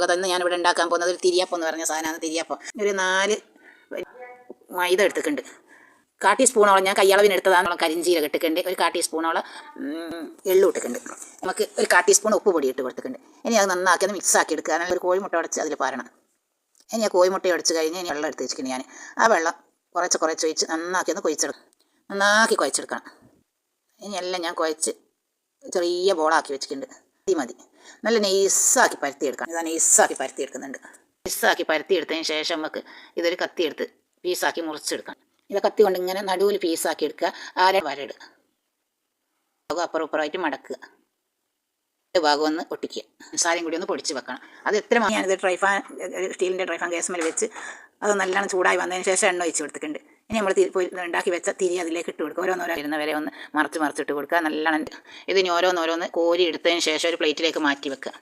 അതൊന്ന് ഞാനിവിടെ ഉണ്ടാക്കാൻ പോകുന്നത് ഒരു തിരിയപ്പം എന്ന് പറഞ്ഞ സാധനമാണ്. തിരിയപ്പം ഒരു 4 മൈദ എടുത്തിട്ടുണ്ട്. 1/4 ടീസ്പൂണോളം ഞാൻ കയ്യളവിന് എടുത്തതാണ്. കരിഞ്ചീരകം ഇട്ടിട്ടുണ്ട്. ഒരു 1/4 ടീസ്പൂണോളം എള്ളു ഇട്ടിട്ടുണ്ട്. നമുക്ക് ഒരു 1/4 ടീസ്പൂൺ ഉപ്പ് പൊടി ഇട്ട് കൊടുത്തിട്ടുണ്ട്. ഇനി അത് നന്നാക്കി ഒന്ന് മിക്സാക്കി എടുക്കുക. അങ്ങനെ ഒരു കോഴിമുട്ട ഉടച്ച് അതിൽ പാരണം. ഇനി ആ കോഴിമുട്ട ഉടച്ച് കഴിഞ്ഞ് ഇനി വെള്ളം എടുത്ത് വെച്ചിട്ടുണ്ട്. ഞാൻ ആ വെള്ളം കുറച്ച് ഒഴിച്ച് നന്നാക്കി ഒന്ന് നന്നാക്കി കുഴച്ചെടുക്കണം. ഇനി എല്ലാം ഞാൻ കുഴച്ച് ചെറിയ ബോളാക്കി വെച്ചിട്ടുണ്ട്. മതി. നല്ല നൈസാക്കി പരത്തിയെടുക്കണം. ഇതാ നൈസാക്കി പരത്തിയെടുക്കുന്നുണ്ട്. നൈസാക്കി പരത്തിയെടുത്തതിന് ശേഷം നമുക്ക് ഇതൊരു കത്തിയെടുത്ത് പീസാക്കി മുറിച്ചെടുക്കണം. ഇത് കത്തി കൊണ്ട് ഇങ്ങനെ നടുവിൽ പീസാക്കി എടുക്കുക. വരടുക. അപ്പുറം ഇപ്പുറമായിട്ട് മടക്കുക. ഭാഗം ഒന്ന് ഒട്ടിക്കുക. മസാലയും കൂടി ഒന്ന് പൊടിച്ച് വെക്കണം. അത് എത്ര ഞാനിത് സ്റ്റീലിൻ്റെ ട്രൈഫാൻ ഗ്യാസ് മേൽ വെച്ച് അത് നല്ലോണം ചൂടായി വന്നതിന് ശേഷം എണ്ണ ഒഴിച്ച് കൊടുത്തിട്ടുണ്ട്. ഇനി നമ്മൾ ഉണ്ടാക്കി വെച്ച തിരി അതിലേക്ക് ഇട്ട് കൊടുക്കുക. ഓരോന്നോരോ ഇരുന്നവരെ ഒന്ന് മറിച്ചിട്ട് കൊടുക്കുക. നല്ലോണം ഇതിന് ഓരോന്നോരോന്ന് കോരി എടുത്തതിന് ശേഷം ഒരു പ്ലേറ്റിലേക്ക് മാറ്റി വെക്കുക.